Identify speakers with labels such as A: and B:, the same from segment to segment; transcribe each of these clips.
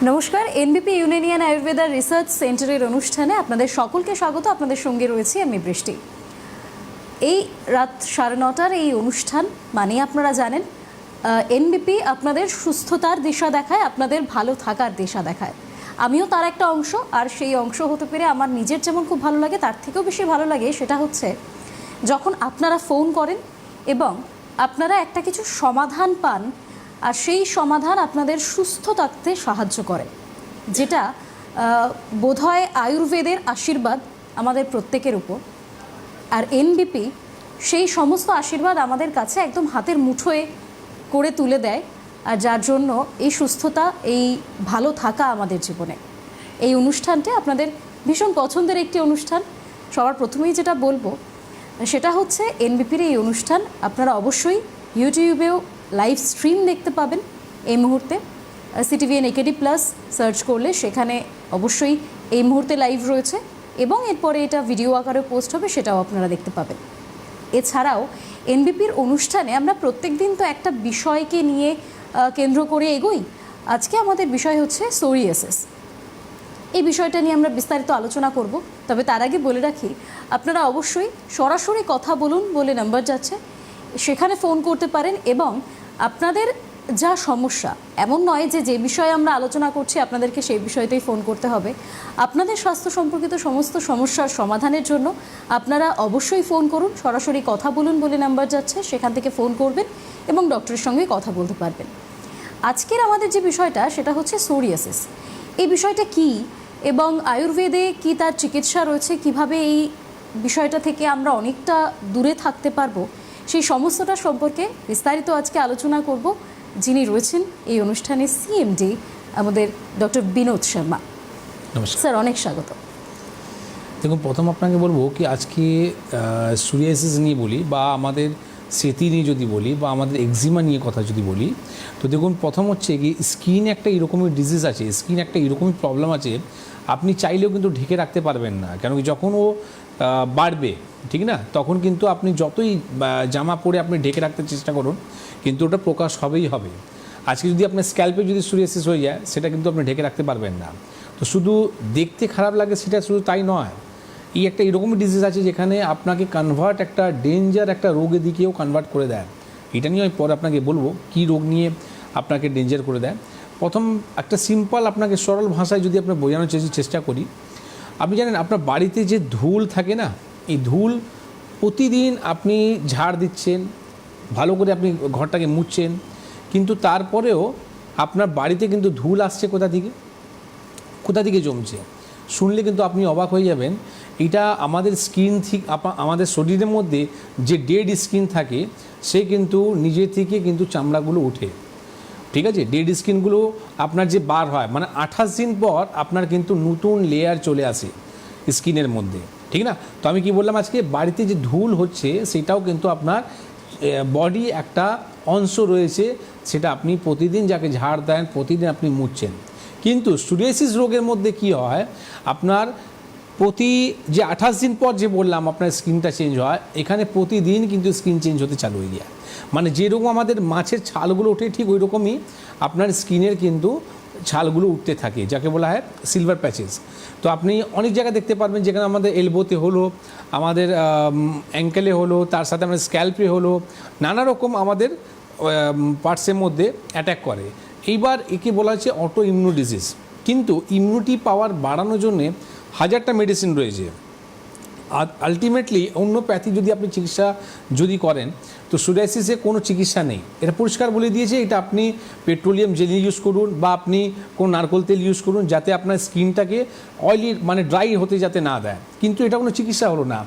A: নমস্কার, এনবিপি ইউনানিয়ান আয়ুর্বেদা রিসার্চ সেন্টারের অনুষ্ঠানে আপনাদের সকলকে স্বাগত। আপনাদের সঙ্গে রয়েছি আমি বৃষ্টি। এই রাত 9:30 এই অনুষ্ঠান মানে আপনারা জানেন এনবিপি আপনাদের সুস্থতার দিশা দেখায়, আপনাদের ভালো থাকার দিশা দেখায়। আমিও তার একটা অংশ, আর সেই অংশ হতে পেরে আমার নিজের যেমন খুব ভালো লাগে, তার থেকেও বেশি ভালো লাগে সেটা হচ্ছে যখন আপনারা ফোন করেন এবং আপনারা একটা কিছু সমাধান পান, আর সেই সমাধান আপনাদের সুস্থ থাকতে সাহায্য করে, যেটা বোধহয় আয়ুর্বেদের আশীর্বাদ আমাদের প্রত্যেকের উপর। আর এনবিপি সেই সমস্ত আশীর্বাদ আমাদের কাছে একদম হাতের মুঠোয় করে তুলে দেয়, আর যার জন্য এই সুস্থতা, এই ভালো থাকা আমাদের জীবনে। এই অনুষ্ঠানটি আপনাদের ভীষণ পছন্দের একটি অনুষ্ঠান। সবার প্রথমেই যেটা বলবো সেটা হচ্ছে এনবিপির এই অনুষ্ঠান আপনারা অবশ্যই ইউটিউবেও লাইভ স্ট্রিম দেখতে পাবেন। এই মুহূর্তে সিটিভিএন একেডি প্লাস সার্চ করলে সেখানে অবশ্যই এই মুহূর্তে লাইভ রয়েছে, এবং এরপরে এটা ভিডিও আকারে পোস্ট হবে, সেটাও আপনারা দেখতে পাবেন। এছাড়াও এনবিপির অনুষ্ঠানে আমরা প্রত্যেক দিন তো একটা বিষয়কে নিয়ে কেন্দ্র করে এগোই। আজকে আমাদের বিষয় হচ্ছে সোরিয়াসিস। এই বিষয়টা নিয়ে আমরা বিস্তারিত আলোচনা করব, তবে তার আগে বলে রাখি আপনারা অবশ্যই সরাসরি কথা বলুন বলে নাম্বার যাচ্ছে, সেখানে ফোন করতে পারেন। এবং আপনাদের যা সমস্যা, এমন নয় যে যে বিষয়ে আমরা আলোচনা করছি আপনাদেরকে সেই বিষয়তেই ফোন করতে হবে। আপনাদের স্বাস্থ্য সম্পর্কিত সমস্ত সমস্যার সমাধানের জন্য আপনারা অবশ্যই ফোন করুন, সরাসরি কথা বলুন বলে নাম্বার যাচ্ছে, সেখান থেকে ফোন করবেন এবং ডক্টরের সঙ্গে কথা বলতে পারবেন। আজকের আমাদের যে বিষয়টা সেটা হচ্ছে সোরিয়াসিস। এই বিষয়টা কি এবং আয়ুর্বেদে কি তার চিকিৎসা রয়েছে, কিভাবে এই বিষয়টা থেকে আমরা অনেকটা দূরে থাকতে পারবো, সেই সমস্তটা সম্পর্কে বিস্তারিত আজকে আলোচনা করব। যিনি রয়েছেন এই অনুষ্ঠানে সিএমডি আমাদের ডক্টর বিনোদ শর্মা।
B: নমস্কার
A: স্যার, অনেক স্বাগত।
B: দেখুন, প্রথম আপনাকে বলবো কি আজকে সোরিয়াসিস নিয়ে বলি, বা আমাদের স্মৃতি নিয়ে যদি বলি, বা আমাদের এক্সিমা নিয়ে কথা যদি বলি, তো দেখুন প্রথম হচ্ছে কি স্কিন একটা এরকমই ডিজিজ আছে, স্কিন একটা এরকমই প্রবলেম আছে, আপনি চাইলেও কিন্তু ঢেকে রাখতে পারবেন না। কেন কি যখন ও বাড়বে, ঠিক না, তখন কিন্তু আপনি যতই জামা পরে আপনি ঢেকে রাখতে চেষ্টা করুন, কিন্তু ওটা প্রকাশ হবেই হবে। আজকে যদি আপনার স্ক্যাল্পে যদি সোরিয়াসিস হয়ে যায়, সেটা কিন্তু আপনি ঢেকে রাখতে পারবেন না। তো শুধু দেখতে খারাপ লাগে সেটা শুধু তাই নয়, এই একটা এরকমই ডিজিজ আছে যেখানে আপনাকে কনভার্ট একটা ডেঞ্জার একটা রোগের দিকেও কনভার্ট করে দেয়। এটা নিয়ে আমি পরে আপনাকে বলবো কী রোগ নিয়ে আপনাকে ডেঞ্জার করে দেয়। প্রথম একটা সিম্পল আপনাকে সরল ভাষায় যদি আপনার বোঝানোর চেষ্টা করি, আপনি জানেন আপনার বাড়িতে যে ধুল থাকে না, এই ধুল প্রতিদিন আপনি ঝাড় দিচ্ছেন, ভালো করে আপনি ঘরটাকে মুছছেন, কিন্তু তারপরেও আপনার বাড়িতে কিন্তু ধুল আসছে কোথা থেকে জমছে। শুনলে কিন্তু আপনি অবাক হয়ে যাবেন। এটা আমাদের স্কিন থেকে, আমাদের শরীরের মধ্যে যে ডেড স্কিন থাকে সে কিন্তু নিজে থেকে কিন্তু চামড়াগুলো ওঠে, ঠিক আছে। ডেড স্কিনগুলো আপনার যে বার হয়, মানে 28 দিন পর আপনার কিন্তু নতুন লেয়ার চলে আসে স্কিনের মধ্যে, ঠিক না। তো আমি কি বললাম, আজকে বাড়িতে যে ধুল হচ্ছে সেটাও কিন্তু আপনার বডি একটা অংশ রয়েছে, সেটা আপনি প্রতিদিন যাকে ঝাড় দেন প্রতিদিন আপনি মুছছেন। কিন্তু সোরিয়াসিস রোগের মধ্যে কি হয়, আপনার প্রতি যে 28 দিন পর যে বললাম আপনার স্কিনটা চেঞ্জ হয়, এখানে প্রতিদিন কিন্তু স্কিন চেঞ্জ হতে চালু হয়ে যায়। মানে যেরকম আমাদের মাছের ছালগুলো ওঠে, ঠিক ওই রকমই আপনার স্কিনের কিন্তু ছালগুলো উঠতে থাকে, যাকে বলা হয় সিলভার প্যাচেস। তো আপনি অনেক জায়গায় দেখতে পারবেন, যেখানে আমাদের এলবোতে হলো, আমাদের অ্যাঙ্কেলে হলো, তার সাথে আমাদের স্ক্যাল্পে হলো, নানা রকম আমাদের পার্টসের মধ্যে অ্যাটাক করে। এইবার একে বলা হচ্ছে অটো ইমিউনো ডিজিজ। কিন্তু ইমিউনিটি পাওয়ার বাড়ানোর জন্যে হাজারটা মেডিসিন রয়েছে। আলটিমেটলি অন্য প্যাথি যদি আপনি চিকিৎসা যদি করেন, তো সোরিয়াসিসে কোনো চিকিৎসা নেই। এটা পরিষ্কার বলে দিয়েছে, এটা আপনি পেট্রোলিয়াম জেলি ইউজ করুন বা আপনি কোনো নারকেল তেল ইউজ করুন, যাতে আপনার স্কিনটাকে অয়েলি মানে ড্রাই হতে যাতে না দেয়। কিন্তু এটা কোনো চিকিৎসা হলো না,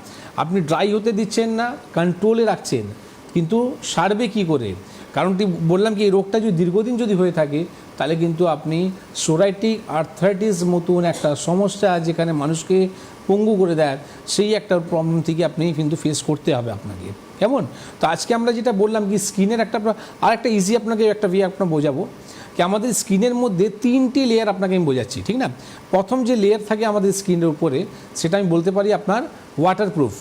B: আপনি ড্রাই হতে দিচ্ছেন না, কন্ট্রোলে রাখছেন, কিন্তু সারবে কী করে? কারণটি বললাম কি, এই রোগটা যদি দীর্ঘদিন যদি হয়ে থাকে, তাহলে কিন্তু আপনি সোরাইটিক আর্থ্রাইটিস মতন একটা সমস্যা যেখানে মানুষকে পঙ্গু করে দেয়, সেই একটা প্রবলেম থেকে আপনি কিন্তু ফেস করতে হবে আপনাকে, কেমন। তো আজকে আমরা যেটা বললাম কি স্কিনের একটা আর একটা ইজি আপনাকে একটা আপনার বোঝাবো কি, আমাদের স্কিনের মধ্যে 3টি লেয়ার আপনাকে আমি বোঝাচ্ছি, ঠিক না। প্রথম যে লেয়ার থাকে আমাদের স্কিনের উপরে, সেটা আমি বলতে পারি আপনার ওয়াটারপ্রুফ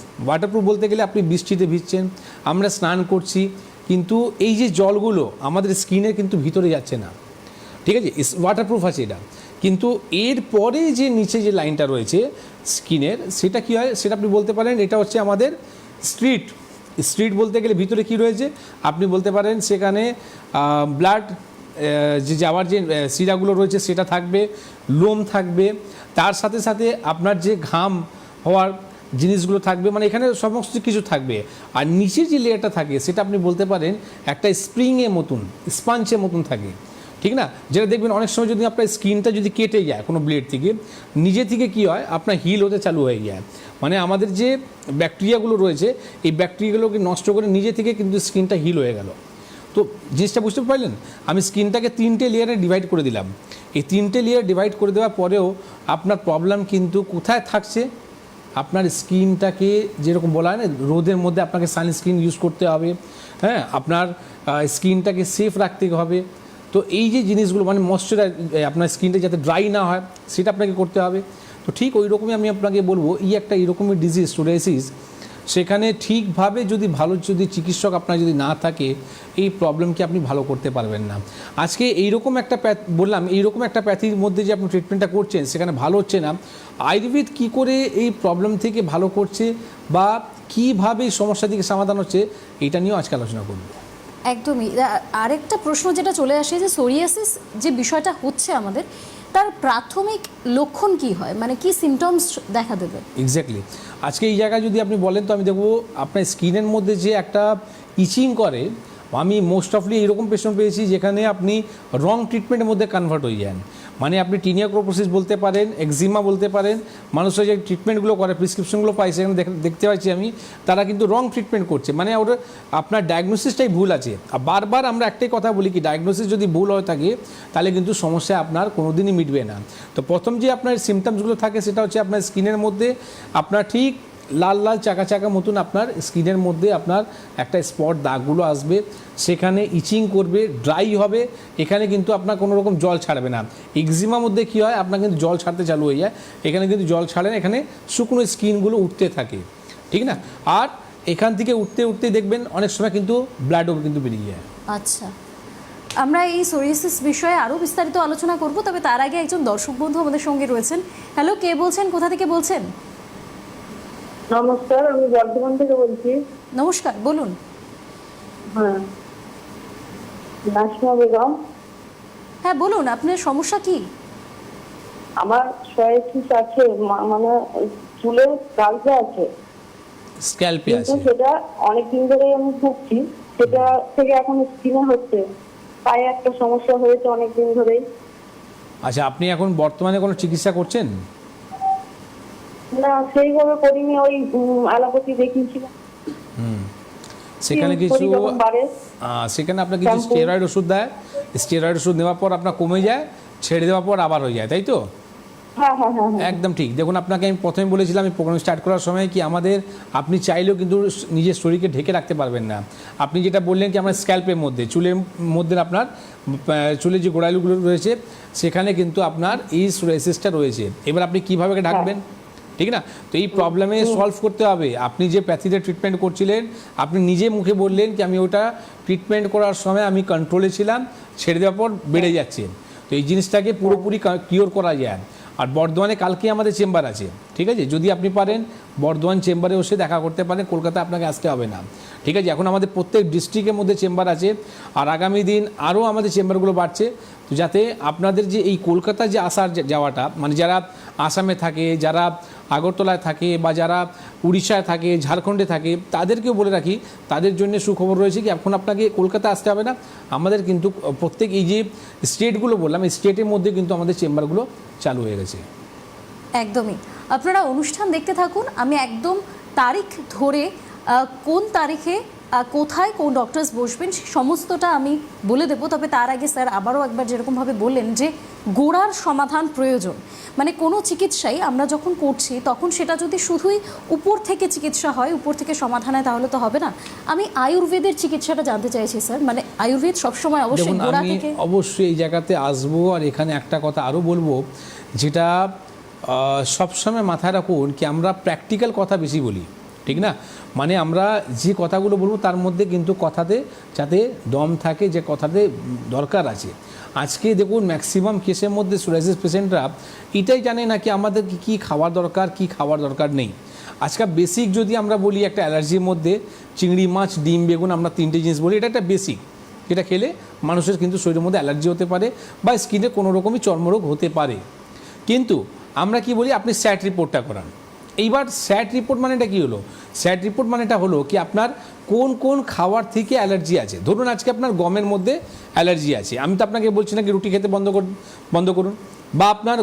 B: বলতে গেলে আপনি বৃষ্টিতে ভিজছেন, আমরা স্নান করছি, কিন্তু এই যে জলগুলো আমাদের স্কিনের কিন্তু ভিতরে যাচ্ছে না, ঠিক আছে, ওয়াটারপ্রুফ আছে এটা। কিন্তু এরপরে যে নিচে যে লাইনটা রয়েছে স্কিনের, সেটা কি হয় সেটা আপনি বলতে পারেন এটা হচ্ছে আমাদের স্ট্রিট। স্ট্রিট বলতে গেলে ভিতরে কি রয়েছে আপনি বলতে পারেন সেখানে ব্লাড যে যাওয়ার যে শিরাগুলো রয়েছে সেটা থাকবে, লোম থাকবে, তার সাথে সাথে আপনার যে ঘাম হওয়ার জিনিসগুলো থাকবে, মানে এখানে সমস্ত কিছু থাকবে। আর নিচের যে লেয়ারটা থাকে সেটা আপনি বলতে পারেন একটা স্প্রিংয়ের মতন, স্পঞ্জের মতন থাকে, ঠিক না? যেটা দেখবেন অনেক সময় যদি আপনার স্কিনটা যদি কেটে যায় কোনো ব্লেড থেকে, নিজে থেকে কি হয় আপনার হিল হতে চালু হয়ে যায়। মানে আমাদের যে ব্যাকটেরিয়াগুলো রয়েছে এই ব্যাকটেরিয়াগুলোকে নষ্ট করে নিজে থেকে কিন্তু স্কিনটা হিল হয়ে গেল। তো জিনিসটা বুঝতে পারলেন, আমি স্কিনটাকে 3টে লেয়ারে ডিভাইড করে দিলাম। এই 3টে লেয়ার ডিভাইড করে দেওয়ার পরেও আপনার প্রবলেম কিন্তু কোথায় থাকছে, আপনার স্কিনটাকে যেরকম বলা হয় না রোদের মধ্যে আপনাকে সানস্ক্রিন ইউজ করতে হবে, হ্যাঁ, আপনার স্কিনটাকে সেফ রাখতে হবে। তো এই যে জিনিসগুলো মানে ময়শ্চারাইজ, আপনার স্কিনটা যাতে ড্রাই না হয় সেটা আপনাকে করতে হবে। তো ঠিক ওই রকমই আমি আপনাকে বলবো একটা এরকমই ডিজিজ সোরিয়াসিস, সেখানে ঠিকভাবে যদি ভালো চিকিৎসক আপনার যদি না থাকে এই প্রবলেমকে আপনি ভালো করতে পারবেন না। আজকে এইরকম একটা বললাম এইরকম একটা প্যাথির মধ্যে যে আপনি ট্রিটমেন্টটা করছেন সেখানে ভালো হচ্ছে না, আয়ুর্বেদ কি করে এই প্রবলেম থেকে ভালো করছে বা কীভাবে এই সমস্যা থেকে সমাধান হচ্ছে এটা নিয়েও আজকে আলোচনা করব।
A: একদমই। আরেকটা প্রশ্ন যেটা চলে আসে যে সোরিয়াসিস যে বিষয়টা হচ্ছে আমাদের, তার প্রাথমিক লক্ষণ কি হয়, মানে কি সিমটমস দেখা দেবে?
B: এক্স্যাক্টলি। আজকে এই জায়গায় যদি আপনি বলেন তো আমি দেখবো আপনার স্কিনের মধ্যে যে একটা ইচিং করে, আমি মোস্ট অফলি এরকম পেশেন্ট পেয়েছি যেখানে আপনি রং ট্রিটমেন্টের মধ্যে কনভার্ট হয়ে যান। মানে আপনি টিনিয়াক্রোপোসিস বলতে পারেন, এক্সিমা বলতে পারেন, মানুষের যে ট্রিটমেন্টগুলো করে প্রেসক্রিপশনগুলো পাই সেখানে দেখতে পাচ্ছি আমি তারা কিন্তু রং ট্রিটমেন্ট করছে, মানে ওটা আপনার ডায়াগনোসিসটাই ভুল আছে। আর বারবার আমরা একটাই কথা বলি কি ডায়াগনোসিস যদি ভুল হয়ে থাকে তাহলে কিন্তু সমস্যা আপনার কোনোদিনই মিটবে না। তো প্রথম যে আপনার সিমটমসগুলো থাকে সেটা হচ্ছে আপনার স্কিনের মধ্যে আপনার ঠিক লাল লাল চাকা চাকা মতন আপনার স্কিনের মধ্যে আপনার একটা স্পট দাগগুলো আসবে, সেখানে ইচিং করবে, ড্রাই হবে, এখানে কিন্তু আপনার কোনো রকম জল ছাড়বে না। এক্সিমার মধ্যে কী হয় আপনার কিন্তু জল ছাড়তে চালু হয়ে যায়, এখানে কিন্তু জল ছাড়ে না, এখানে শুকনো স্কিনগুলো উঠতে থাকে, ঠিক না? আর এখান থেকে উঠতে উঠতে দেখবেন অনেক সময় কিন্তু ব্লাডও কিন্তু বেরিয়ে যায়।
A: আচ্ছা, আমরা এই সোরিয়াসিস বিষয়ে আরও বিস্তারিত আলোচনা করব, তবে তার আগে একজন দর্শক বন্ধু আমাদের সঙ্গে রয়েছেন। হ্যালো, কে বলছেন, কোথা থেকে বলছেন?
C: নমস্কার, আমি বর্ধমান থেকে বলছি।
A: নমস্কার, বলুন।
C: হ্যাঁ, নাজমা বেগম।
A: হ্যাঁ বলুন, আপনার সমস্যা কি?
C: আমার সোরিয়াসিস আছে, মানে চুলের গালতে আছে,
B: স্ক্যাল্পে
C: কিন্তু
B: আছে।
C: সেটা অনেকদিন ধরেই আমি ভুগছি, সেটা থেকে এখন স্কিনে হচ্ছে। পায়ে একটা সমস্যা হয়েছে অনেকদিন ধরেই।
B: আচ্ছা, আপনি এখন বর্তমানে কোনো চিকিৎসা করছেন?
C: না, সেইভাবে করিনি, ওই অ্যালোপ্যাথি দেখিয়েছিলাম।
B: সেখানে কিছু
C: যখন বাড়ে
B: সেখানে আপনার কিছু স্টেরয়েড ওষুধ দেয়, স্টেরয়েড ওষুধ নেওয়ার পর আপনার কমে যায়, ছেড়ে দেওয়ার পর আবার হয়ে যায়, তাই তো?
C: হ্যাঁ হ্যাঁ হ্যাঁ হ্যাঁ।
B: একদম ঠিক। দেখুন আপনাকে আমি প্রথমে বলেছিলাম এই প্রোগ্রাম স্টার্ট করার সময় কি আমাদের আপনি চাইলেও কিন্তু নিজের শরীরকে ঢেকে রাখতে পারবেন না। আপনি যেটা বললেন কি আমার স্ক্যাল্পের মধ্যে, চুলের মধ্যে আপনার চুলের যে গোড়ালিগুলো রয়েছে সেখানে কিন্তু আপনার এই সোরিয়াসিসটা রয়েছে। এবার আপনি কীভাবে ঢাকবেন, ঠিক না? তো এই প্রবলেমে সলভ করতে হবে। আপনি যে প্যাথিতে ট্রিটমেন্ট করছিলেন আপনি নিজে মুখে বললেন কি আমি ওটা ট্রিটমেন্ট করার সময় আমি কন্ট্রোলে ছিলাম, ছেড়ে দেওয়ার পর বেড়ে যাচ্ছে। তো এই জিনিসটাকে পুরোপুরি কিওর করা যায়। আর বর্ধমানে কালকে আমাদের চেম্বার আছে, ঠিক আছে? যদি আপনি পারেন বর্ধমান চেম্বারে এসে দেখা করতে পারেন, কলকাতা আপনাকে আসতে হবে না, ঠিক আছে? এখন আমাদের প্রত্যেক ডিস্ট্রিক্টের মধ্যে চেম্বার আছে, আর আগামী দিন আরও আমাদের চেম্বারগুলো বাড়ছে। তো যাতে আপনাদের যে এই কলকাতা যে আসার যাওয়াটা, মানে যারা আসামে থাকে, যারা আগরতলায় থাকে বা যারা উড়িষ্যায় থাকে, ঝাড়খণ্ডে থাকে, তাদেরকেও বলে রাখি তাদের জন্য সুখবর রয়েছে কি এখন আপনাকে কলকাতা আসতে হবে না। আমাদের কিন্তু প্রত্যেক এই যে স্টেটগুলো বললাম এই স্টেটের মধ্যে কিন্তু আমাদের চেম্বারগুলো চালু হয়ে গেছে।
A: একদমই। আপনারা অনুষ্ঠান দেখতে থাকুন, আমি একদম তারিখ ধরে কোন তারিখে কোথায় কোন ডক্টরস বসবেন সমস্তটা আমি বলে দেবো। তবে তার আগে স্যার আবারও একবার যেরকমভাবে বললেন যে গোড়ার সমাধান প্রয়োজন, মানে কোনো চিকিৎসাই আমরা যখন করছি তখন সেটা যদি শুধুই উপর থেকে চিকিৎসা হয়, উপর থেকে সমাধান হয়, তাহলে তো হবে না। আমি আয়ুর্বেদের চিকিৎসাটা জানতে চাইছি স্যার, মানে আয়ুর্বেদ সবসময় অবশ্যই গোড়া থেকে।
B: অবশ্যই এই জায়গাতে আসবো, আর এখানে একটা কথা আরও বলবো যেটা সবসময় মাথায় রাখুন কি আমরা প্র্যাকটিক্যাল কথা বেশি বলি, ঠিক না? মানে আমরা যে কথাগুলো বলবো তার মধ্যে কিন্তু কথাতে যাতে দম থাকে, যে কথাতে দরকার আছে। আজকে দেখুন ম্যাক্সিমাম কেসের মধ্যে সোরিয়াসিস পেশেন্টরা এটাই জানে না কি আমাদের কী খাওয়ার দরকার, কী খাওয়ার দরকার নেই। আজকাল বেসিক যদি আমরা বলি একটা অ্যালার্জির মধ্যে চিংড়ি মাছ, ডিম, বেগুন, আমরা 3টে জিনিস বলি, এটা একটা বেসিক, যেটা খেলে মানুষের কিন্তু শরীরের মধ্যে অ্যালার্জি হতে পারে বা স্কিনে কোনো রকমই চর্মরোগ হতে পারে। কিন্তু আমরা কি বলি, আপনি স্যাট রিপোর্টটা করান। এইবার স্যাট রিপোর্ট মানেটা কী হলো? স্যাট রিপোর্ট মানেটা হলো কি আপনার কোন কোন খাবার থেকে অ্যালার্জি আছে। ধরুন আজকে আপনার গমের মধ্যে অ্যালার্জি আছে, আমি তো আপনাকে বলছি না কি রুটি খেতে বন্ধ করুন, বা আপনার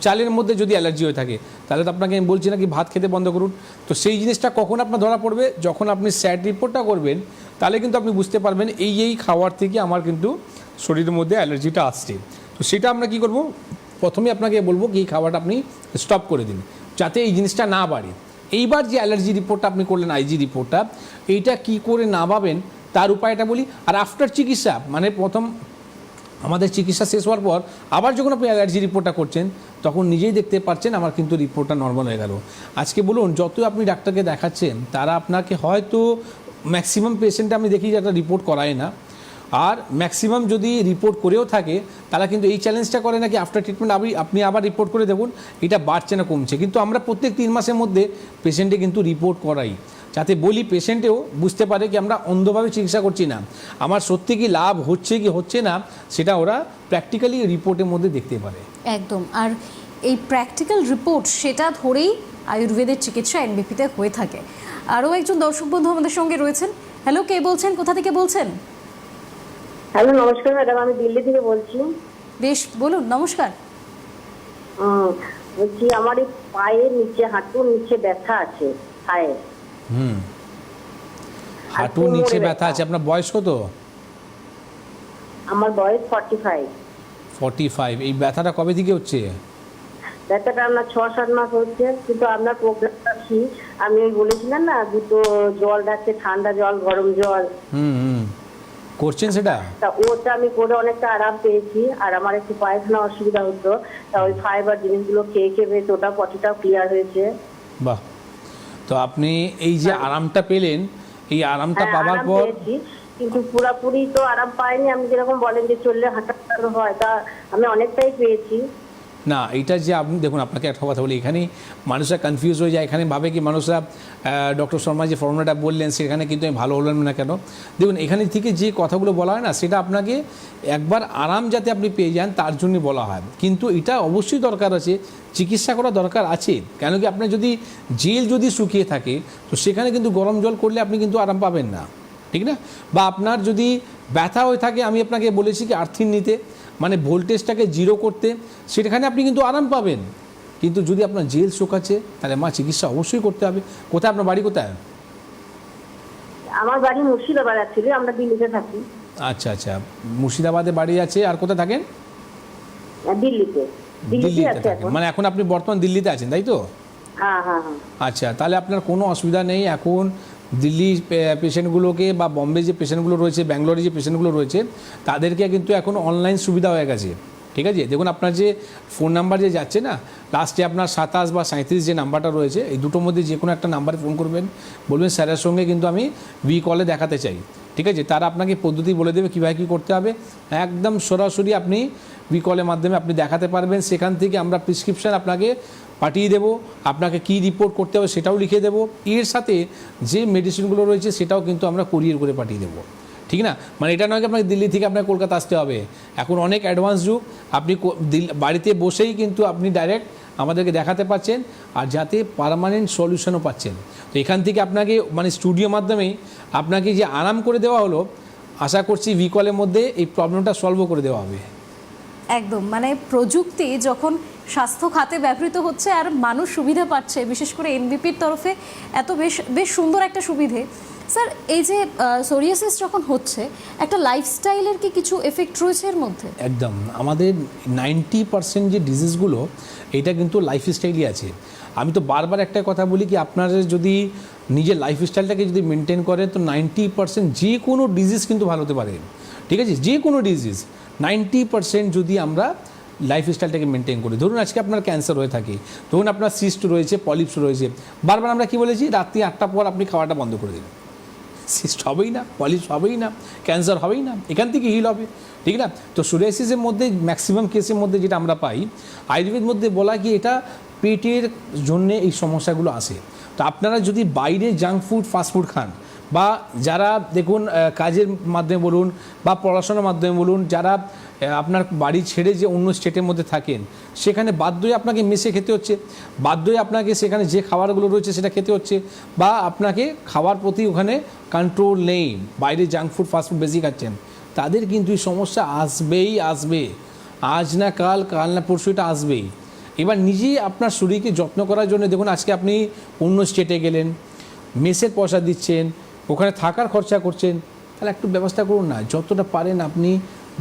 B: চালের মধ্যে যদি অ্যালার্জি হয়ে থাকে তাহলে তো আপনাকে আমি বলছি না কি ভাত খেতে বন্ধ করুন। তো সেই জিনিসটা কখন আপনার ধরা পড়বে, যখন আপনি স্যাট রিপোর্টটা করবেন, তাহলে কিন্তু আপনি বুঝতে পারবেন এই খাবার থেকে আমার কিন্তু শরীরের মধ্যে অ্যালার্জিটা আসছে। তো সেটা আমরা কী করব, প্রথমে আপনাকে বলবো কি এই খাবারটা আপনি স্টপ করে দিন যাতে এই জিনিসটা না বাড়ে। এইবার যে অ্যালার্জি রিপোর্টটা আপনি করলেন, আইজি রিপোর্টটা, এইটা কি করে না পাবেন তার উপায়টা বলি। আর আফটার চিকিৎসা মানে প্রথম আমাদের চিকিৎসা শেষ হওয়ার পর আবার যখন আপনি অ্যালার্জি রিপোর্টটা করছেন তখন নিজেই দেখতে পাচ্ছেন আমার কিন্তু রিপোর্টটা নর্মাল হয়ে গেল। আজকে বলুন যত আপনি ডাক্তারকে দেখাচ্ছেন তারা আপনাকে হয়তো ম্যাক্সিমাম পেশেন্টে আমি দেখি যে একটা রিপোর্ট করায় না, আর ম্যাক্সিমাম যদি রিপোর্ট করেও থাকে তারা কিন্তু এই চ্যালেঞ্জটা করে নাকি আফটার ট্রিটমেন্ট আপনি আবার রিপোর্ট করে দেখুন এটা বাড়ছে না কমছে। কিন্তু আমরা প্রত্যেক 3 মাসের মধ্যে পেশেন্টে কিন্তু রিপোর্ট করাই, যাতে বলি পেশেন্টেও বুঝতে পারে কি আমরা অন্ধভাবে চিকিৎসা করছি না, আমার সত্যি কি লাভ হচ্ছে কি হচ্ছে না সেটা ওরা প্র্যাকটিক্যালি রিপোর্টের মধ্যে দেখতে পারে।
A: একদম। আর এই প্র্যাকটিক্যাল রিপোর্ট সেটা ধরেই আয়ুর্বেদের চিকিৎসা এনবিপিতে হয়ে থাকে। আরও একজন দর্শক বন্ধু আমাদের সঙ্গে রয়েছেন। হ্যালো, কে বলছেন, কোথা থেকে বলছেন?
C: হ্যালো, নমস্কার ম্যাডাম, আমি দিল্লি থেকে বলছি।
A: বেশ, বলুন। নমস্কার।
C: বলছি আমার এই পায়ের নিচে, হাঁটুর নিচে ব্যথা আছে পায়ে।
B: হাঁটুর নিচে ব্যথা আছে। আপনার বয়স কত?
C: আমার বয়স 45।
B: 45। এই ব্যথাটা কবে থেকে হচ্ছে?
C: ব্যথাটা আপনার 6-7 মাস হচ্ছে, কিন্তু আপনার প্রোগ্রামটা কি আমি বলেছিলাম না, দুটো জল রাখছে, ঠান্ডা জল, গরম জল
B: করছেন সেটা?
C: তা ওটা আমি করে অনেকটা আরাম পেয়েছি। আর আমার একটু পায়খানা অসুবিধা হতো, তা ওই ফাইবার জিনিসগুলো খেয়ে খেয়ে বেশ ওটা পটিটাও ক্লিয়ার হয়েছে।
B: বাহ। তো আপনি এই যে আরামটা পেলেন, এই আরামটা পাওয়ার পর
C: কিন্তু পুরোপুরি তো আরাম পাইনি। আপনি যেরকম বলেন যে চললে হাঁটা হয়, তা আমি অনেকটাই পেয়েছি।
B: না, এটা যে আপনি দেখুন, আপনাকে একটা কথা বলি, এখানেই মানুষরা কনফিউজ হয়ে যায়। এখানে ভাবে কি মানুষরা ডক্টর শর্মা যে ফর্মুলাটা বললেন সেখানে কিন্তু আমি ভালো হলাম না কেন। দেখুন এখানে থেকে যে কথাগুলো বলা হয় না, সেটা আপনাকে একবার আরাম যাতে আপনি পেয়ে যান তার জন্য বলা হয়। কিন্তু এটা অবশ্যই দরকার আছে, চিকিৎসা করা দরকার আছে। কেন কি আপনার যদি জেল যদি শুকিয়ে থাকে তো সেখানে কিন্তু গরম জল করলে আপনি কিন্তু আরাম পাবেন না, ঠিক না? বা আপনার যদি ব্যথা হয়ে থাকে, আমি আপনাকে বলেছি কি আর্থিন নিতে, মানে ভোল্টেজটাকে 0 করতে, সেখানে আপনি কিন্তু আরাম পাবেন। কিন্তু যদি আপনার জেল শোকাচ্ছে তাহলে চিকিৎসা অবশ্যই করতে হবে। কোথায় আপনার বাড়ি, কোথায়?
C: আমার বাড়ি মুর্শিদাবাদ, অ্যাকচুয়ালি আমরা দিল্লিতে থাকি।
B: আচ্ছা আচ্ছা, মুর্শিদাবাদে বাড়ি আছে। আর কোথায় থাকেন?
C: দিল্লিতে
B: থাকেন, মানে এখন আপনি বর্তমান দিল্লিতে আছেন, তাই তো?
C: হ্যাঁ হ্যাঁ হ্যাঁ।
B: আচ্ছা, তাহলে আপনার কোনো অসুবিধা নেই। এখন দিল্লি পেশেন্টগুলোকে বা বম্বে যে পেশেন্টগুলো রয়েছে, ব্যাঙ্গালোরে যে পেশেন্টগুলো রয়েছে, তাদেরকে কিন্তু এখন অনলাইন সুবিধা হয়ে গেছে, ঠিক আছে? দেখুন আপনার যে ফোন নাম্বার যে যাচ্ছে না, লাস্টে আপনার 27 বা 37 যে নাম্বারটা রয়েছে, এই দুটোর মধ্যে যে কোনো একটা নাম্বারে ফোন করবেন, বলবেন স্যারের সঙ্গে কিন্তু আমি কলে দেখাতে চাই, ঠিক আছে? তারা আপনাকে পদ্ধতি বলে দেবে কীভাবে কী করতে হবে। একদম সরাসরি আপনি কলের মাধ্যমে আপনি দেখাতে পারবেন। সেখান থেকে আমরা প্রেসক্রিপশান আপনাকে পাঠিয়ে দেবো, আপনাকে কী রিপোর্ট করতে হবে সেটাও লিখে দেবো। এর সাথে যে মেডিসিনগুলো রয়েছে সেটাও কিন্তু আমরা কুরিয়ার করে পাঠিয়ে দেবো, ঠিক না? মানে এটা নয় কি আপনাকে দিল্লি থেকে আপনাকে কলকাতা আসতে হবে। এখন অনেক অ্যাডভান্স যুগ, আপনি বাড়িতে বসেই কিন্তু আপনি ডাইরেক্ট আমাদেরকে দেখাতে পাচ্ছেন, আর যাতে পার্মানেন্ট সলিউশনও পাচ্ছেন। তো এখান থেকে আপনাকে মানে স্টুডিওর মাধ্যমেই আপনাকে যে আরাম করে দেওয়া হলো, আশা করছি কলের মধ্যে এই প্রবলেমটা সলভও করে দেওয়া হবে।
A: একদম, মানে প্রযুক্তি যখন স্বাস্থ্য খাতে ব্যবহৃত হচ্ছে আর মানুষ সুবিধা পাচ্ছে, বিশেষ করে এনবিপির তরফে এত বেশ সুন্দর একটা সুবিধে। স্যার, এই যে সোরিয়াসিস যখন হচ্ছে, একটা লাইফস্টাইলের কি কিছু এফেক্ট রয়েছে এর মধ্যে?
B: একদম, আমাদের 90% যে ডিজিজগুলো এটা কিন্তু লাইফস্টাইলই আছে। আমি তো বারবার একটা কথা বলি কি আপনারা যদি নিজের লাইফস্টাইলটাকে যদি মেনটেন করেন তো 90% যে কোনো ডিজিজ কিন্তু ভালো হতে পারে, ঠিক আছে? যে কোনো ডিজিজ 90% যদি আমরা লাইফস্টাইলটাকে মেনটেন করি। ধরুন আজকে আপনার ক্যান্সার হয়ে থাকে, ধরুন আপনার সিস্ট রয়েছে, পলিপস রয়েছে, বারবার আমরা কি বলেছি রাত্রি 8টার পর আপনি খাওয়াটা বন্ধ করে দিন। সিস্ট হবেই না, পলিপ হবেই না, ক্যান্সার হবেই না, এখান থেকে হিল হবে, ঠিক না? তো সোরিয়াসিসের মধ্যে ম্যাক্সিমাম কেসের মধ্যে যেটা আমরা পাই, আয়ুর্বেদ মধ্যে বলা কি এটা পেটের জন্যে এই সমস্যাগুলো আসে। তো আপনারা যদি বাইরে জাঙ্ক ফুড ফাস্টফুড খান, বা যারা দেখুন কাজের মাধ্যমে বলুন বা পড়াশোনার মাধ্যমে বলুন, যারা আপনার বাড়ি ছেড়ে যে অন্য স্টেটের মধ্যে থাকেন, সেখানে বাধ্যই আপনাকে মেসে খেতে হচ্ছে, বাধ্যই আপনাকে সেখানে যে খাবারগুলো রয়েছে সেটা খেতে হচ্ছে, বা আপনাকে খাওয়ার প্রতি ওখানে কন্ট্রোল নেই, বাইরে জাঙ্ক ফুড ফাস্টফুড বেশি খাচ্ছেন, তাদের কিন্তু এই সমস্যা আসবেই আসবে, আজ না কাল, কাল না পরশু এটা আসবেই। এবার নিজেই আপনার শরীরকে যত্ন করার জন্য দেখুন, আজকে আপনি অন্য স্টেটে গেলেন, মেসের পয়সা দিচ্ছেন, ওখানে থাকার খরচা করছেন, তাহলে একটু ব্যবস্থা করুন না, যতটা পারেন আপনি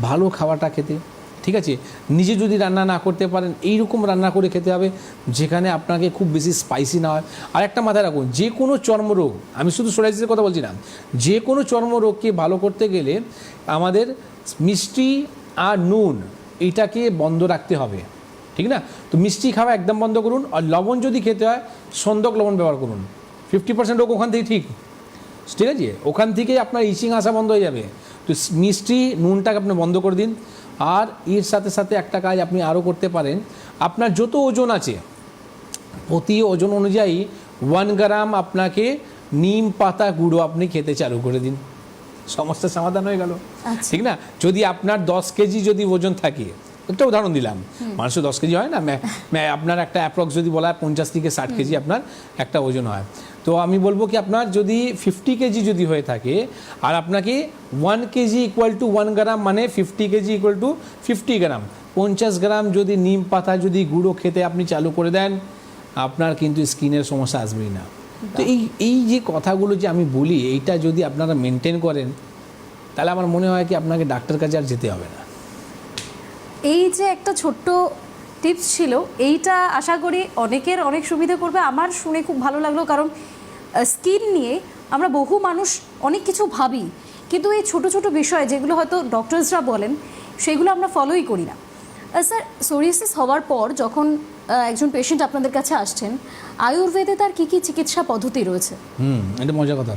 B: ভালো খাওয়াটা খেতে, ঠিক আছে? নিজে যদি রান্না না করতে পারেন, এইরকম রান্না করে খেতে হবে যেখানে আপনাকে খুব বেশি স্পাইসি না হয়। আর একটা মাথায় রাখুন, যে কোনো চর্মরোগ, আমি শুধু সোরিয়াসিসের কথা বলছি না, যে কোনো চর্মরোগকে ভালো করতে গেলে আমাদের মিষ্টি আর নুন এইটাকে বন্ধ রাখতে হবে, ঠিক না? তো মিষ্টি খাওয়া একদম বন্ধ করুন, আর লবণ যদি খেতে হয় সন্দক লবণ ব্যবহার করুন, 50% রোগ ওখান থেকে ঠিক, ঠিক আছে? ওখান থেকেই আপনার ইচিং আসা বন্ধ হয়ে যাবে। তো মিষ্টি নুনটাকে আপনি বন্ধ করে দিন। আর এর সাথে সাথে একটা কাজ আপনি আরও করতে পারেন, আপনার যত ওজন আছে প্রতি ওজন অনুযায়ী 1 গ্রাম আপনাকে নিম পাতা গুঁড়ো আপনি খেতে চালু করে দিন, সমস্যার সমাধান হয়ে গেল, ঠিক না? যদি আপনার 10 কেজি যদি ওজন থাকে, একটা উদাহরণ দিলাম, মানুষের 10 কেজি হয় না, আপনার একটা অ্যাপ্রক্স যদি বলা হয় 50 থেকে 60 কেজি আপনার একটা ওজন হয়। তো আমি বলবো কি, আপনার যদি 50 কেজি যদি হয়ে থাকে, আর আপনাকে 1 কেজি ইকুয়াল টু 1 গ্রাম, মানে 50 কেজি ইকুয়াল টু 50 গ্রাম, 50 গ্রাম যদি নিম পাতা যদি গুঁড়ো খেতে আপনি চালু করে দেন, আপনার কিন্তু স্কিনের সমস্যা আসবেই না। তো এই যে কথাগুলো যে আমি বলি, এইটা যদি আপনারা মেনটেন করেন, তাহলে আমার মনে হয় কি আপনাকে ডাক্তার কাছে আর যেতে হবে না।
A: এই যে একটা ছোট্ট টিপস ছিল, এইটা আশা করি অনেকের অনেক সুবিধা করবে। আমার শুনে খুব ভালো লাগলো, কারণ স্কিন নিয়ে আমরা বহু মানুষ অনেক কিছু ভাবি, কিন্তু এই ছোট ছোট বিষয় যেগুলো হয়তো ডক্টরসরা বলেন সেগুলো আমরা ফলোই করি না। স্যার, সোরিয়াসিস হওয়ার পর যখন একজন পেশেন্ট আপনাদের কাছে আসছেন, আয়ুর্বেদে তার কী কী চিকিৎসা পদ্ধতি রয়েছে?
B: এটা মজার কথা।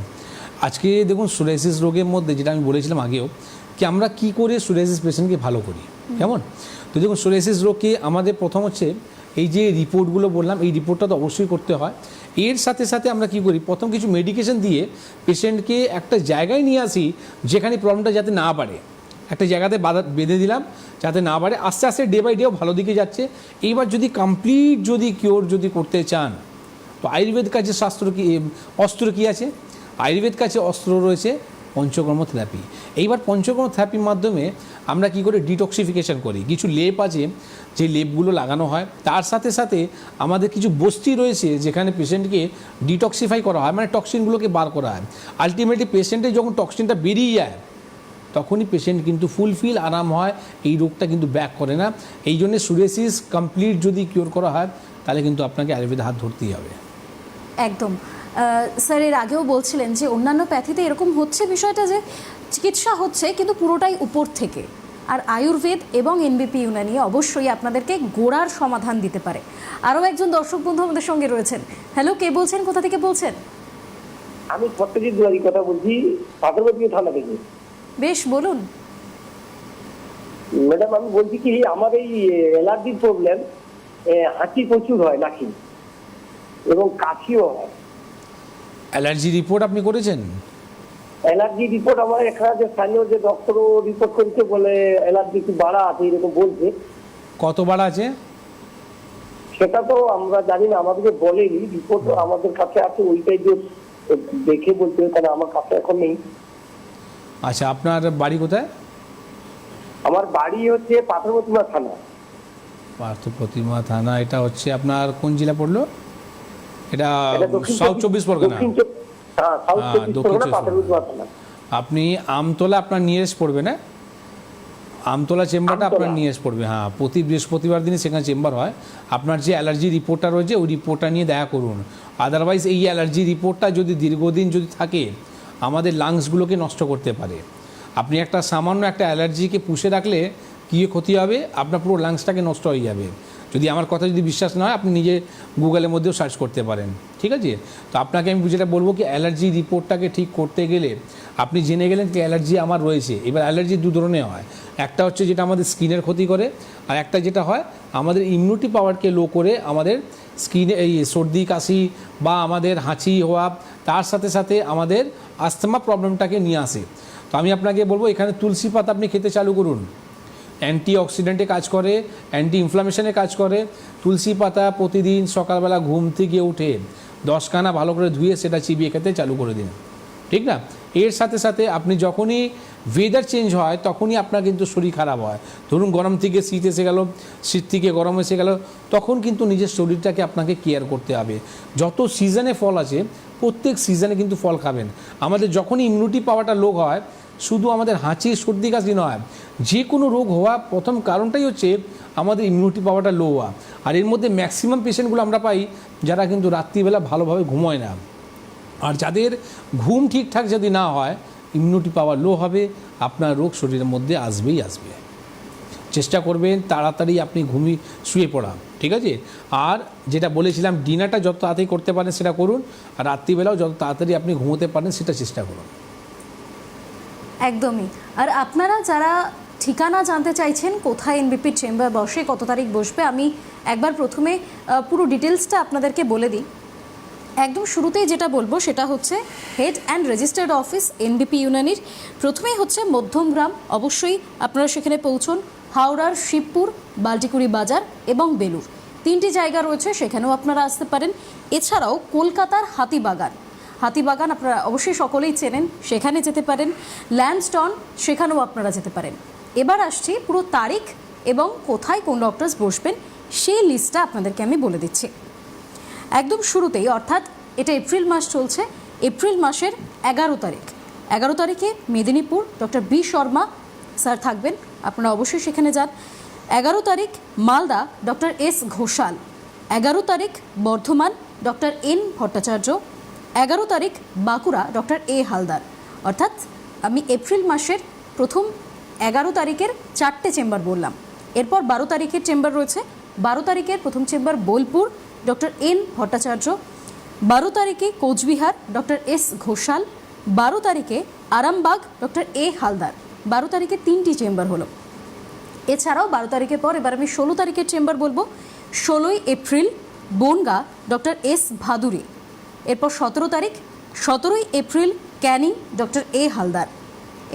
B: আজকে দেখুন, সোরিয়াসিস রোগের মধ্যে যেটা আমি বলেছিলাম আগেও, কি আমরা কি করে সোরিয়াসিস পেশেন্টকে ভালো করি, কেমন? তো দেখুন, সোরিয়াসিস রোগকে আমাদের প্রথম হচ্ছে এই যে রিপোর্টগুলো বললাম, এই রিপোর্টটা তো অবশ্যই করতে হয়। এর সাথে সাথে আমরা কি করি, প্রথম কিছু মেডিকেশন দিয়ে পেশেন্টকে একটা জায়গায় নিয়ে আসি যেখানে প্রবলেমটা যাতে না বাড়ে, একটা জায়গাতে বেঁধে দিলাম যাতে না বাড়ে। আস্তে আস্তে ডে বাই ডেও ভালো দিকে যাচ্ছে। এইবার যদি কমপ্লিট যদি কিওর যদি করতে চান, তো আয়ুর্বেদ কাছে অস্ত্র কী আছে? আয়ুর্বেদ কাছে অস্ত্র রয়েছে পঞ্চকর্ম থেরাপি। এইবার পঞ্চকর্ম থেরাপির মাধ্যমে আমরা কি করে ডিটক্সিফিকেশন করি, কিছু লেপ আছে যে লেপগুলো লাগানো হয়, তার সাথে সাথে আমাদের কিছু বস্তি রয়েছে যেখানে পেশেন্টকে ডিটক্সিফাই করা হয়, মানে টক্সিনগুলোকে বার করা হয়। আলটিমেটলি পেশেন্টের যখন টক্সিনটা বেরিয়ে যায়, তখনই পেশেন্ট কিন্তু ফুলফিল আরাম হয়, এই রোগটা কিন্তু ব্যাক করে না। এই জন্য সোরিয়াসিস কমপ্লিট যদি কিওর করা হয়, তাহলে কিন্তু আপনাকে আয়ুর্বেদে হাত ধরতেই হবে।
A: একদম। স্যার, এর আগেও বলছিলেন যে অন্যান্য প্যাথিতে এরকম হচ্ছে বিষয়টা, যে চিকিৎসা হচ্ছে কিন্তু পুরোটাই উপর থেকে, আর আয়ুর্বেদ এবং এনবিপি ইউনানি অবশ্যই আপনাদেরকে গোড়ার সমাধান দিতে পারে। আরও একজন দর্শক বন্ধু আমাদের সঙ্গে রয়েছেন। হ্যালো, কে বলছেন, কোথা থেকে বলছেন?
D: আমি সত্যজিৎ দুয়ারি কথা বলছি, পাথরবতী থানা থেকে।
A: বেশ, বলুন।
D: ম্যাডাম, আমি বলছি কি, আমার এই অ্যালার্জির প্রবলেম, হাঁচি প্রচুর হয় নাকি, এবং কাশিও হয়।
B: অ্যালার্জি রিপোর্ট আপনি করেছেন?
D: অ্যালার্জি রিপোর্ট আমার এখানে যে স্থানীয় যে ডক্টরও রিপোর্ট করেছে, বলে অ্যালার্জি একটু বাড়া আছে এরকম বলছে।
B: কতবার আছে
D: সেটা তো আমরা জানি না, আমাদেরকে বলেনি। রিপোর্ট আমাদের কাছে আছে, ওইটাই যে দেখে বলতে, কারণ আমার কাছে এখন নেই।
B: আচ্ছা, আপনার বাড়ি কোথায়?
D: আমার বাড়ি হচ্ছে পাথরপ্রতিমা থানা।
B: পার্থপ্রতিমা থানা, এটা হচ্ছে আপনার কোন জেলা পড়লো? এটা সাউথ 24 পরগনা। আপনি আমতলা আপনার নিয়ারেস্ট পড়বে না? আমতলা চেম্বারটা আপনার নিয়ারেস্ট পড়বে। হ্যাঁ, প্রতি বৃহস্পতিবার দিনে সেখানে চেম্বার হয়। আপনার যে অ্যালার্জি রিপোর্টটা রয়েছে, ওই রিপোর্টটা নিয়ে দেখা করুন। আদারওয়াইজ এই অ্যালার্জি রিপোর্টটা যদি দীর্ঘদিন যদি থাকে, আমাদের লাংসগুলোকে নষ্ট করতে পারে। আপনি একটা সামান্য একটা অ্যালার্জিকে পুষে রাখলে কী ক্ষতি হবে, আপনার পুরো লাংসটাকে নষ্ট হয়ে যাবে। যদি আমার কথা যদি বিশ্বাস না হয় আপনি নিজে গুগলের মধ্যেও সার্চ করতে পারেন, ঠিক আছে? তো আপনাকে আমি যেটা বলবো কি অ্যালার্জি রিপোর্টটাকে ঠিক করতে গেলে আপনি জেনে গেলেন কি অ্যালার্জি আমার রয়েছে। এবার অ্যালার্জি দু ধরনের হয়, একটা হচ্ছে যেটা আমাদের স্কিনের ক্ষতি করে, আর একটা যেটা হয় আমাদের ইমিউনিটি পাওয়ারকে লো করে আমাদের স্কিনে এই সর্দি কাশি বা আমাদের হাঁচি হওয়া, তার সাথে সাথে আমাদের আস্থমা প্রবলেমটাকে নিয়ে আসে। তো আমি আপনাকে বলবো এখানে তুলসী পাতা আপনি খেতে চালু করুন, অ্যান্টি অক্সিডেন্টে কাজ করে, অ্যান্টি ইনফ্লামেশনে কাজ করে। তুলসী পাতা প্রতিদিন সকালবেলা ঘুম থেকে উঠে 10 খানা ভালো করে ধুয়ে সেটা চিবিয়ে খেতে চালু করে দিন, ঠিক না? এর সাথে সাথে আপনি যখনই ওয়েদার চেঞ্জ হয় তখনই আপনার কিন্তু শরীর খারাপ হয়। ধরুন গরম থেকে শীত এসে গেল, শীত থেকে গরম এসে গেল, তখন কিন্তু নিজের শরীরটাকে আপনাকে কেয়ার করতে হবে। যত সিজনে ফল আছে প্রত্যেক সিজনে কিন্তু ফল খাবেন। আমাদের যখনই ইমিউনিটি পাওয়ারটা লো হয়, শুধু আমাদের হাঁচি সর্দি কাশি নয়, যে কোনো রোগ হওয়া প্রথম কারণটাই হচ্ছে আমাদের ইমিউনিটি পাওয়ারটা লো হওয়া। আর এর মধ্যে ম্যাক্সিমাম পেশেন্টগুলো আমরা পাই যারা কিন্তু রাত্রিবেলা ভালোভাবে ঘুমোয় না। আর যাদের ঘুম ঠিকঠাক যদি না হয় ইমিউনিটি পাওয়ার লো হবে, আপনার রোগ শরীরের মধ্যে আসবেই আসবে। চেষ্টা করবেন তাড়াতাড়ি আপনি শুয়ে পড়া, ঠিক আছে? আর যেটা বলেছিলাম ডিনারটা যত তাড়াতাড়ি করতে পারেন সেটা করুন, আর রাত্রিবেলাও যত তাড়াতাড়ি আপনি ঘুমোতে পারেন সেটা চেষ্টা করুন।
A: একদমই। আর আপনারা যারা ঠিকানা জানতে চাইছেন কোথায় এনবিপির চেম্বার বসে, কত তারিখ বসবে, আমি একবার প্রথমে পুরো ডিটেলসটা আপনাদেরকে বলে দিই। একদম শুরুতেই যেটা বলবো সেটা হচ্ছে head and registered office NBP ইউনানির। প্রথমেই হচ্ছে মধ্যমগ্রাম, অবশ্যই আপনারা সেখানে পৌঁছন। হাওড়ার শিবপুর, বাল্টিকুড়ি বাজার এবং বেলুর, 3টি জায়গা রয়েছে, সেখানেও আপনারা আসতে পারেন। এছাড়াও কলকাতার হাতিবাগান আপনারা অবশ্যই সকলেই চেনেন, সেখানে যেতে পারেন। ল্যান্ডস্টন, সেখানেও আপনারা যেতে পারেন। এবার আসছি পুরো তারিখ এবং কোথায় কোন ডক্টরস বসবেন সেই লিস্টটা আপনাদেরকে আমি বলে দিচ্ছি। একদম শুরুতেই, অর্থাৎ এটা এপ্রিল মাস চলছে, এপ্রিল মাসের 11 তারিখে Medinipur doctor B Sharma sir থাকবেন, আপনারা অবশ্যই সেখানে যান। 11 তারিখ মালদা ডক্টর এস ঘোষাল। 11 তারিখ বর্ধমান ডক্টর এন ভট্টাচার্য। 11 তারিখ বাঁকুড়া ডক্টর এ হালদার। অর্থাৎ আমি এপ্রিল মাসের প্রথম 11 তারিখের 4টে চেম্বার বললাম। এরপর 12 তারিখের চেম্বার রয়েছে। 12 তারিখের প্রথম chamber Bolpur doctor N Bhattacharya. 12 তারিখে কোচবিহার ডক্টর এস ঘোষাল। 12 তারিখে আরামবাগ ডক্টর এ হালদার। 12 তারিখে 3টি চেম্বার হলো। এছাড়াও 12 তারিখের পর এবার আমি 16 তারিখের চেম্বার বলবো। 16ই April Bongaon doctor S Bhaduri. এরপর 17ই April Canning doctor A Haldar.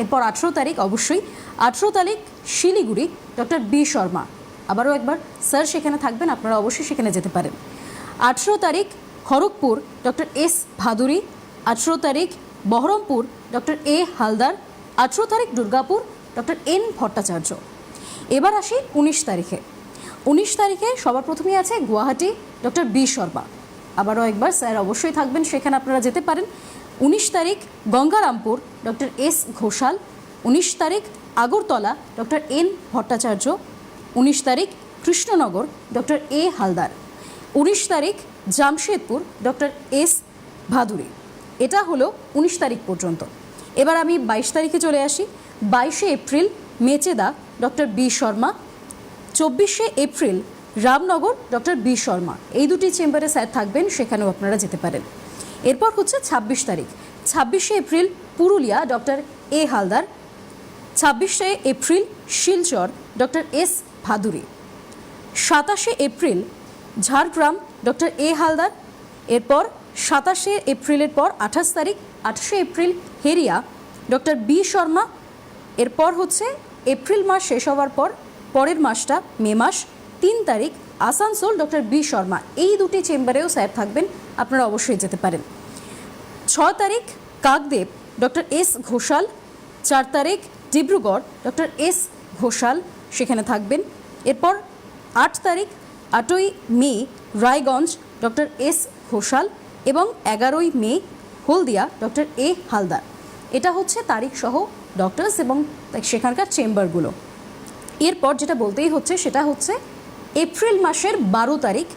A: এরপর 18 তারিখ, অবশ্যই 18 তারিখ শিলিগুড়ি ডক্টর বি শর্মা। আবারও একবার স্যার সেখানে থাকবেন, আপনারা অবশ্যই সেখানে যেতে পারেন। 18 তারিখ খড়গপুর ডক্টর এস ভাদুরী। 18 তারিখ বহরমপুর ডক্টর এ হালদার। 18 তারিখ দুর্গাপুর ডক্টর এন ভট্টাচার্য। এবার আসি 19 তারিখে। 19 তারিখে সবার প্রথমেই আছে গুয়াহাটি ডক্টর বি শর্মা। আবারও একবার স্যার অবশ্যই থাকবেন, সেখানে আপনারা যেতে পারেন। 19 তারিখ গঙ্গারামপুর ডক্টর এস ঘোষাল। 19 তারিখ আগরতলা ডক্টর এন ভট্টাচার্য। 19 তারিখ কৃষ্ণনগর ডক্টর এ হালদার। 19 তারিখ জামশেদপুর ডক্টর এস ভাদুরী। এটা হলো 19 তারিখ পর্যন্ত। এবার আমি 22 তারিখে চলে আসি। 22শে April Mecheda doctor B Sharma. 24শে April Ramnagar doctor B Sharma. এই দুটি চেম্বারে স্যার থাকবেন, সেখানেও আপনারা যেতে পারেন। এরপর হচ্ছে 26 তারিখ। 26শে April Purulia doctor A Haldar. 26শে April Silchar doctor S Bhaduri. 27শে April Jhargram doctor A Haldar. এরপর 27শে এপ্রিলের পর 28 তারিখ, 28শে April Heria doctor B Sharma. এরপর হচ্ছে এপ্রিল মাস শেষ হওয়ার পর পরের মাসটা মে মাস, 3 তারিখ আসানসোল ডক্টর বি শর্মা। এই দুটি চেম্বারেও স্যার থাকবেন, আপনারা অবশ্যই যেতে পারেন। 6 তারিখ কাকদ্বীপ ডক্টর এস ঘোষাল। 4 তারিখ ডিব্রুগড় ডক্টর এস ঘোষাল, সেখানে থাকবেন। এরপর 8 তারিখ 8ই মে রায়গঞ্জ ডক্টর এস ঘোষাল এবং 11ই মে হলদিয়া ডক্টর এ হালদার। এটা হচ্ছে তারিখ সহ ডক্টরস এবং সেখানকার চেম্বারগুলো। এরপর যেটা বলতেই হচ্ছে সেটা হচ্ছে এপ্রিল মাসের 12 তারিখ।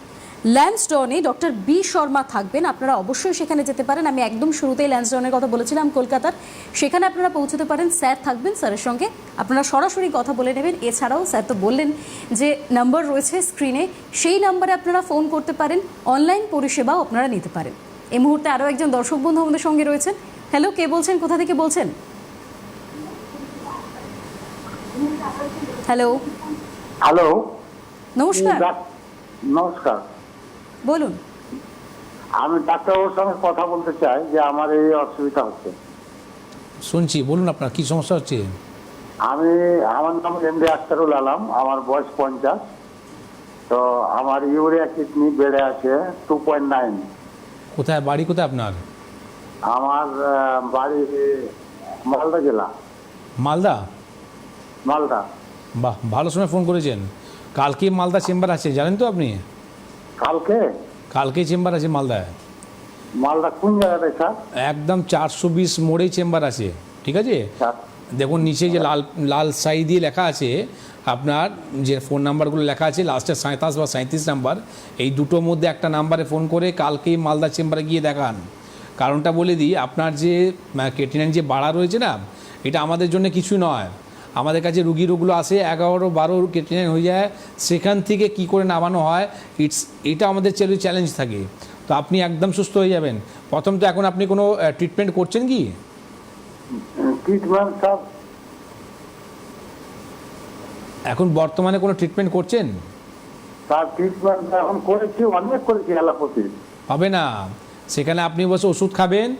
A: ল্যান্সডনে ডক্টর বি শর্মা থাকবেন, আপনারা অবশ্যই সেখানে যেতে পারেন। আমি একদম শুরুতেই ল্যান্সডনের কথা বলেছিলাম কলকাতার, সেখানে আপনারা পৌঁছতে পারেন। স্যার থাকবেন, স্যারের সঙ্গে আপনারা সরাসরি কথা বলে নেবেন। এছাড়াও স্যার তো বললেন যে নাম্বার রয়েছে স্ক্রিনে, সেই নাম্বারে আপনারা ফোন করতে পারেন, অনলাইন পরিষেবাও আপনারা নিতে পারেন। এই মুহূর্তে আরও একজন দর্শক বন্ধু আমাদের সঙ্গে রয়েছেন। হ্যালো, কে বলছেন, কোথা থেকে বলছেন? হ্যালো,
D: হ্যালো,
A: নমস্কার,
D: নমস্কার।
A: বলুন।
D: আমি ডাক্তারবাবুর সঙ্গে কথা বলতে চাই যে আমার এই অসুবিধা হচ্ছে।
B: শুনছি, বলুন আপনার কী সমস্যা হচ্ছে।
D: আমার নাম এমডি আখতারুল আলম, আমার বয়স 50। তো আমার ইউরিয়া কিডনি বেড়ে আছে 2.9।
B: কোথায় বাড়ি, কোথায় আপনার?
D: আমার বাড়ি মালদা জেলা।
B: মালদা?
D: মালদা।
B: বাহ, ভালো সময় ফোন করেছেন। কালকে মালদা চেম্বার আছে, জানেন তো আপনি? কালকে চেম্বার আছে মালদায়।
D: মালদা কোন জায়গাটায় স্যার?
B: একদম 420 মোড়েই চেম্বার আছে, ঠিক আছে? দেখুন নিচে যে লাল লাল সাই দিয়ে লেখা আছে, আপনার যে ফোন নাম্বারগুলো লেখা আছে লাস্টে 27 বা 37 নাম্বার, এই দুটোর মধ্যে একটা নাম্বারে ফোন করে কালকেই মালদা চেম্বারে গিয়ে দেখান। কারণটা বলে দিই, আপনার যে কেটিনাইন যে বাড়া রয়েছে না, এটা আমাদের জন্য কিছু নয়। আমাদের কাছে রুগীগুলো আসে 11-12 কেটিনাইন হয়ে যায়, সেখান থেকে কি করে নামানো হয়, এটা আমাদের চ্যালেঞ্জ থাকে। তো আপনি একদম সুস্থ হয়ে যাবেন। প্রথম তো এখন আপনি কোনো ট্রিটমেন্ট করছেন কি?
D: ট্রিটমেন্ট স্যার
B: এখন বর্তমানে কোনো ট্রিটমেন্ট করছেন?
D: স্যার ট্রিটমেন্ট এখন করেছি, অনেক করেছি অ্যালোপ্যাথি।
B: হবে না, সেখানে আপনি বসে ওষুধ খাবেন,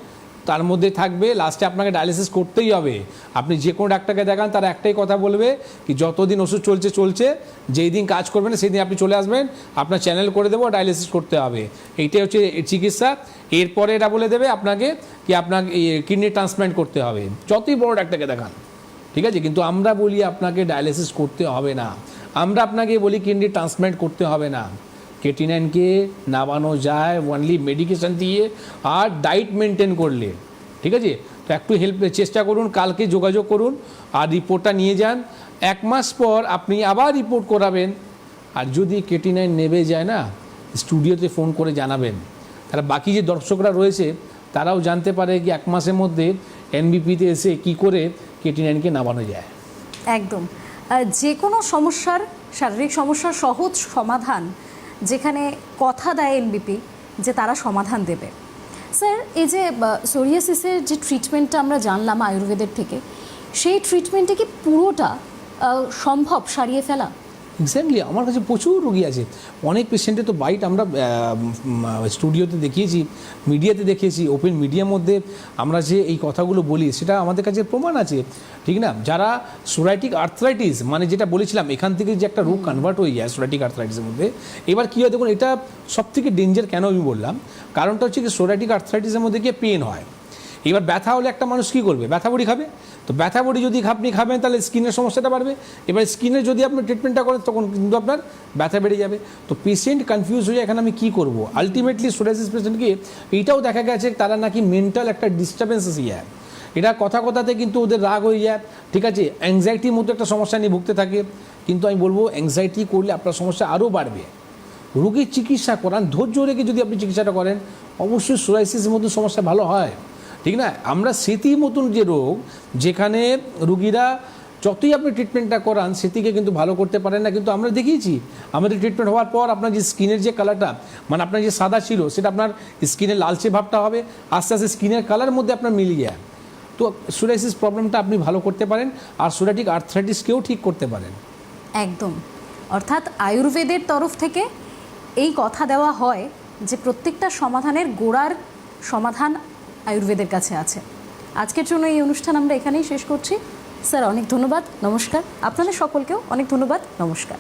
B: তার মধ্যে থাকবে লাস্টে আপনাকে ডায়ালিসিস করতেই হবে। আপনি যে কোনো ডাক্তারকে দেখান, তার একটাই কথা বলবে কি যতদিন ওষুধ চলছে, যেই দিন কাজ করবেন সেই দিন আপনি চলে আসবেন, আপনার চ্যানেল করে দেবো, ডায়ালিসিস করতে হবে। এইটাই হচ্ছে চিকিৎসা। এরপরে এটা বলে দেবে আপনাকে কি আপনাকে কিডনি ট্রান্সপ্ল্যান্ট করতে হবে, যতই বড় ডাক্তারকে দেখান, ঠিক আছে? কিন্তু আমরা বলি আপনাকে ডায়ালিসিস করতে হবে না, আমরা আপনাকে বলি কিডনি ট্রান্সপ্ল্যান্ট করতে হবে না। কেটিনাইনকে নামানো যায় অনলি মেডিকেশন দিয়ে আর ডায়েট মেনটেন করলে, ঠিক আছে? তো একটু চেষ্টা করুন, কালকে যোগাযোগ করুন আর রিপোর্টটা নিয়ে যান। 1 মাস পর আপনি আবার রিপোর্ট করাবেন। আর যদি কেটিনাইন নেমে যায় না, স্টুডিওতে ফোন করে জানাবেন। তারা বাকি যে দর্শকরা রয়েছে তারাও জানতে পারে কি 1 মাসের মধ্যে এনবিপিতে এসে কি করে কেটিনাইনকে নামানো যায়।
A: একদম, যে কোনো সমস্যার, শারীরিক সমস্যার সহজ সমাধান যেখানে কথা দেয় এনবিপি যে তারা সমাধান দেবে। স্যার, এই যে সোরিয়াসিসের যে ট্রিটমেন্টটা আমরা জানলাম আয়ুর্বেদের থেকে, সেই ট্রিটমেন্টে কি পুরোটা সম্ভব সারিয়ে ফেলা?
B: এক্স্যাক্টলি, আমার কাছে প্রচুর রোগী আছে। অনেক পেশেন্টের তো বাইট আমরা স্টুডিওতে দেখিয়েছি, মিডিয়াতে দেখিয়েছি, ওপেন মিডিয়ার মধ্যে আমরা যে এই কথাগুলো বলি সেটা আমাদের কাছে প্রমাণ আছে, ঠিক না? যারা সোরাইটিক আর্থ্রাইটিস, মানে যেটা বলেছিলাম এখান থেকে যে একটা রোগ কনভার্ট হয়ে যায় সোরাইটিক আর্থ্রাইটিসের মধ্যে, এবার কী হয় দেখুন, এটা সবথেকে ডেঞ্জার কেন আমি বললাম, কারণটা হচ্ছে কি সোরাইটিক আর্থ্রাইটিসের মধ্যে গিয়ে পেন হয়। এবার ব্যথা হলে একটা মানুষ কী করবে? ব্যথা বড়ি খাবে। তো ব্যথা বড়ি যদি আপনি খাবেন তাহলে স্কিনের সমস্যাটা বাড়বে। এবার স্কিনে যদি আপনি ট্রিটমেন্টটা করেন তখন কিন্তু আপনার ব্যথা বেড়ে যাবে। তো পেশেন্ট কনফিউজ হয়ে যায়, এখানে আমি কী করবো? আলটিমেটলি সোরিয়াসিস পেশেন্টকে এইটাও দেখা গেছে তারা নাকি মেন্টাল একটা ডিস্টার্বেন্স এসে যায়। এটা কথাতে কিন্তু ওদের রাগ হয়ে যায়, ঠিক আছে? অ্যাংজাইটির মতো একটা সমস্যা নিয়ে ভুগতে থাকে। কিন্তু আমি বলবো অ্যাংজাইটি করলে আপনার সমস্যা আরও বাড়বে। রোগীর চিকিৎসা করান, ধৈর্য রেখে যদি আপনি চিকিৎসাটা করেন, অবশ্যই সোরাইসিসের মতো সমস্যা ভালো হয়, ঠিক না? আমরা স্মৃতির মতন যে রোগ, যেখানে রুগীরা যতই আপনি ট্রিটমেন্টটা করান সেটিকে কিন্তু ভালো করতে পারেন না। কিন্তু আমরা দেখিয়েছি আমাদের ট্রিটমেন্ট হওয়ার পর আপনার যে স্কিনের যে কালারটা, মানে আপনার যে সাদা ছিল সেটা আপনার স্কিনের লালচে ভাবটা হবে, আস্তে আস্তে স্কিনের কালার মধ্যে আপনার মিলিয়ে যায়। তো সোরাইসিস প্রবলেমটা আপনি ভালো করতে পারেন, আর সোরাইটিক আর্থ্রাইটিসকেও ঠিক করতে পারেন।
A: একদম, অর্থাৎ আয়ুর্বেদের তরফ থেকে এই কথা দেওয়া হয় যে প্রত্যেকটা সমাধানের গোড়ার সমাধান আয়ুর্বেদের কাছে আছে। আজকের জন্য এই অনুষ্ঠান আমরা এখানেই শেষ করছি। স্যার, অনেক ধন্যবাদ, নমস্কার। আপনাদের সকলকেও অনেক ধন্যবাদ, নমস্কার।